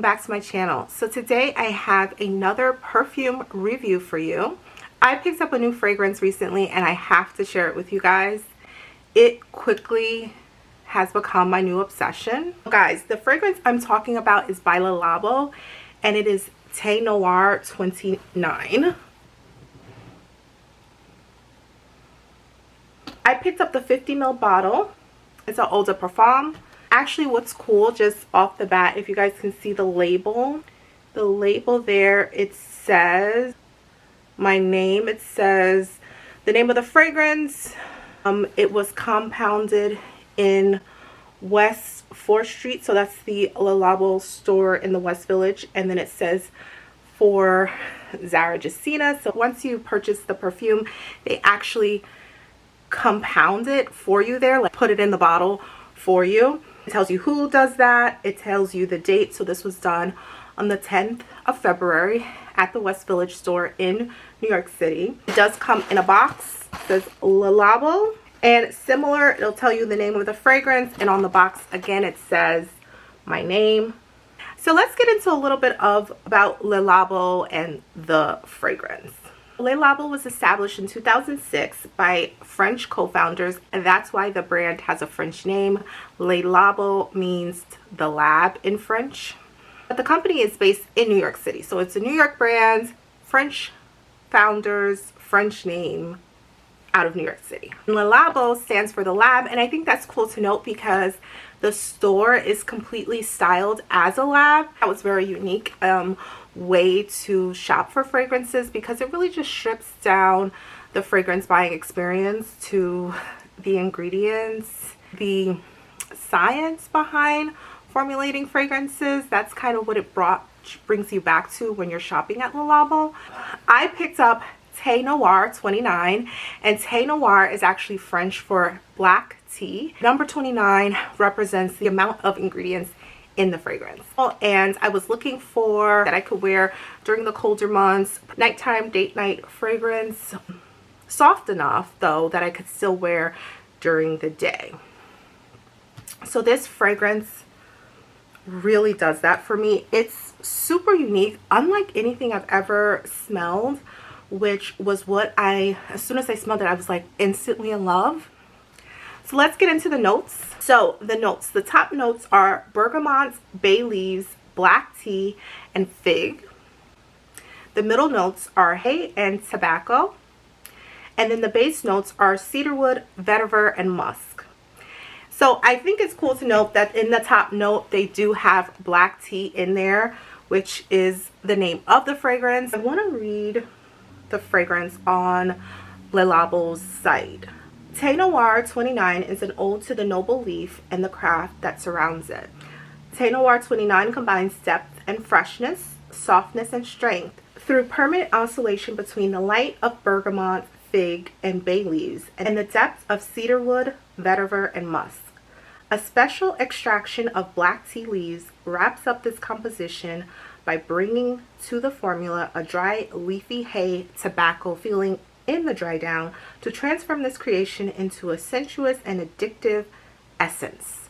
back to my channel. So today I have another perfume review for you. I picked up a new fragrance recently and I have to share it with you guys. It quickly has become my new obsession. Guys, the fragrance I'm talking about is by Labo and it is Thé Noir 29. I picked up the 50 ml bottle. It's an eau de parfum. Actually, what's cool, just off the bat, if you guys can see the label there, it says my name. It says the name of the fragrance. It was compounded in West 4th Street, so that's the Labo store in the West Village, and then it says for Zara Justina. So once you purchase the perfume, they actually compound it for you there, like put it in the bottle for you. It tells you who does that. It tells you the date. So this was done on the 10th of February at the West Village store in New York City. It does come in a box. It says Labo, and similar, it'll tell you the name of the fragrance, and on the box again it says my name. So let's get into a little bit about Labo and the fragrance. Labo was established in 2006 by French co-founders, and that's why the brand has a French name. Labo means the lab in French. But the company is based in New York City, so it's a New York brand, French founders, French name, out of New York City. Labo stands for the lab, and I think that's cool to note because the store is completely styled as a lab. That was very unique way to shop for fragrances, because it really just strips down the fragrance buying experience to the ingredients, the science behind formulating fragrances. That's kind of what it brings you back to when you're shopping at Labo. I picked up Thé Noir 29, and Thé Noir is actually French for black tea. Number 29 represents the amount of ingredients in the fragrance. And I was looking for that I could wear during the colder months, nighttime, date night fragrance, soft enough though that I could still wear during the day. So this fragrance really does that for me. It's super unique, unlike anything I've ever smelled, which was what as soon as I smelled it, I was like instantly in love. So let's get into the notes. So the notes, the top notes are bergamot, bay leaves, black tea, and fig. The middle notes are hay and tobacco. And then the base notes are cedarwood, vetiver, and musk. So I think it's cool to note that in the top note, they do have black tea in there, which is the name of the fragrance. I want to read the fragrance on Labo's site. Thé Noir 29 is an ode to the noble leaf and the craft that surrounds it. Thé Noir 29 combines depth and freshness, softness and strength through permanent oscillation between the light of bergamot, fig, and bay leaves and the depth of cedarwood, vetiver, and musk. A special extraction of black tea leaves wraps up this composition by bringing to the formula a dry, leafy hay tobacco feeling in the dry down to transform this creation into a sensuous and addictive essence.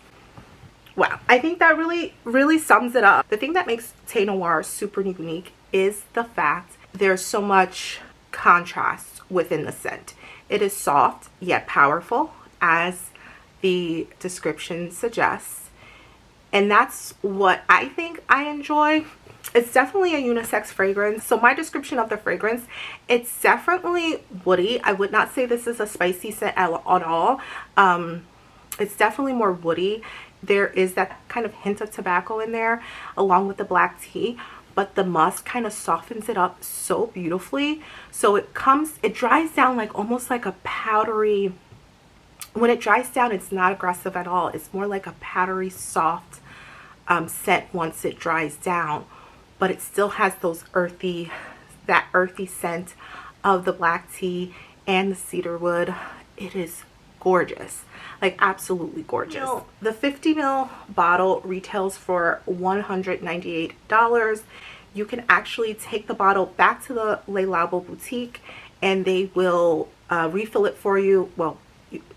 Wow, I think that really sums it up. The thing that makes Thé Noir super unique is the fact there's so much contrast within the scent. It is soft yet powerful, as the description suggests, and that's what I think I enjoy. It's definitely a unisex fragrance. So my description of the fragrance, it's definitely woody. I would not say this is a spicy scent at all. It's definitely more woody. There is that kind of hint of tobacco in there along with the black tea, but the musk kind of softens it up so beautifully. So it dries down like almost like a powdery, when it dries down, it's not aggressive at all. It's more like a powdery soft scent once it dries down. But it still has that earthy scent of the black tea and the cedarwood. It is gorgeous, like absolutely gorgeous. The 50 ml bottle retails for $198. You can actually take the bottle back to the Labo boutique and they will refill it for you. Well,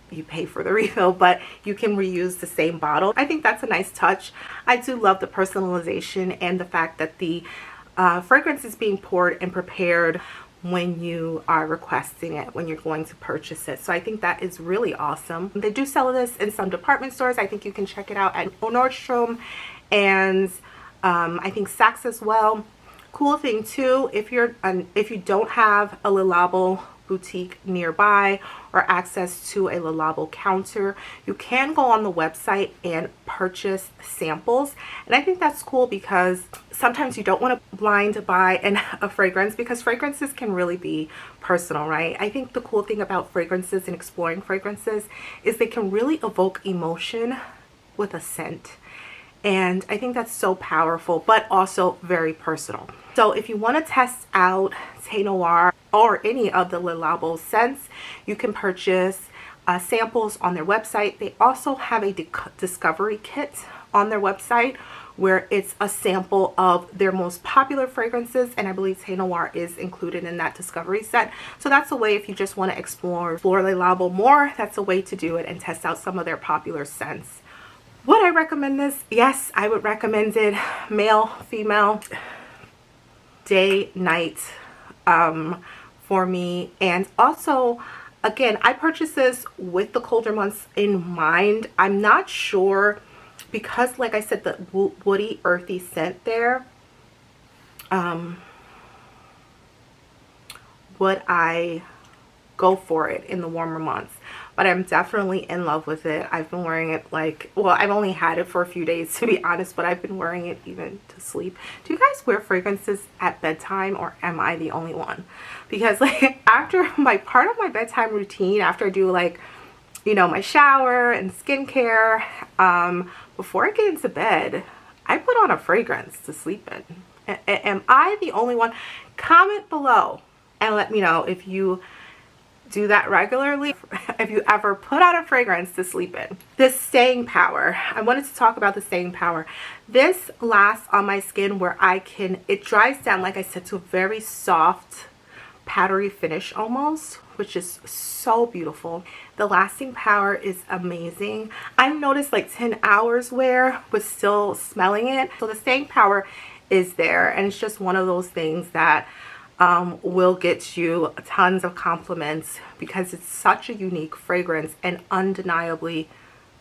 you pay for the refill, but you can reuse the same bottle. I think that's a nice touch. I do love the personalization and the fact that the fragrance is being poured and prepared when you are requesting it, when you're going to purchase it. So I think that is really awesome. They do sell this in some department stores. I think you can check it out at Nordstrom and I think Saks as well. Cool thing too, if you don't have a Le Labo boutique nearby or access to a Le Labo counter, you can go on the website and purchase samples. And I think that's cool because sometimes you don't want to blind buy a fragrance, because fragrances can really be personal, right? I think the cool thing about fragrances and exploring fragrances is they can really evoke emotion with a scent. And I think that's so powerful, but also very personal. So if you want to test out Thé Noir or any of the Le Labo scents, you can purchase samples on their website. They also have a discovery kit on their website where it's a sample of their most popular fragrances, and I believe Thé Noir is included in that discovery set. So that's a way, if you just want to explore Le Labo more, that's a way to do it and test out some of their popular scents. Would I recommend this? Yes, I would recommend it. Male, female, day, night for me. And also, again, I purchased this with the colder months in mind. I'm not sure, because like I said, the woody, earthy scent there, would I go for it in the warmer months? But I'm definitely in love with it. I've been wearing it well, I've only had it for a few days to be honest, but I've been wearing it even to sleep. Do you guys wear fragrances at bedtime, or am I the only one? Because like after part of my bedtime routine, after I do my shower and skincare, before I get into bed, I put on a fragrance to sleep in. Am I the only one? Comment below and let me know if you do that regularly, if you ever put on a fragrance to sleep in. This staying power, I wanted to talk about the staying power. This lasts on my skin where it dries down, like I said, to a very soft powdery finish almost, which is so beautiful. The lasting power is amazing. I've noticed 10 hours wear was still smelling it. So the staying power is there, and it's just one of those things that will get you tons of compliments because it's such a unique fragrance and undeniably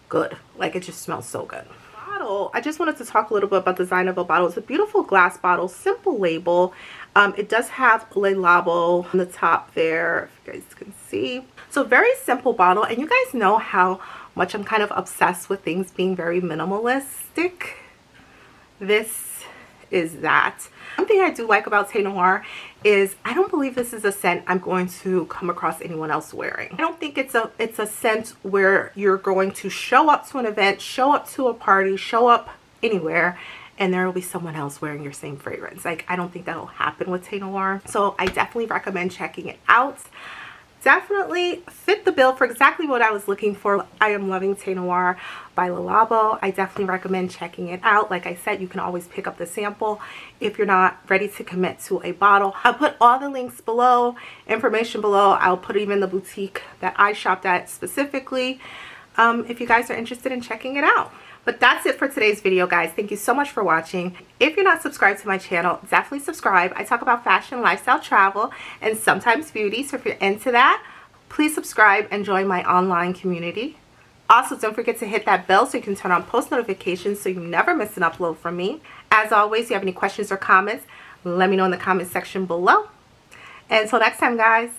good. It just smells so good. Bottle, I just wanted to talk a little bit about the design of the bottle. It's a beautiful glass bottle, simple label. It does have Le Labo on the top there, if you guys can see. So very simple bottle, and you guys know how much I'm kind of obsessed with things being very minimalistic. This is that. One thing I do like about Thé Noir is I don't believe this is a scent I'm going to come across anyone else wearing. I don't think it's a scent where you're going to show up to an event, show up to a party, show up anywhere, and there will be someone else wearing your same fragrance. I don't think that'll happen with Thé Noir. So I definitely recommend checking it out. Definitely fit the bill for exactly what I was looking for. I am loving Thé Noir by Le Labo. I definitely recommend checking it out. Like I said, you can always pick up the sample if you're not ready to commit to a bottle. I'll put all the links below, information below. I'll put even the boutique that I shopped at specifically if you guys are interested in checking it out. But that's it for today's video, guys. Thank you so much for watching. If you're not subscribed to my channel, definitely subscribe. I talk about fashion, lifestyle, travel, and sometimes beauty. So if you're into that, please subscribe and join my online community. Also, don't forget to hit that bell so you can turn on post notifications so you never miss an upload from me. As always, if you have any questions or comments, let me know in the comment section below. And until next time, guys.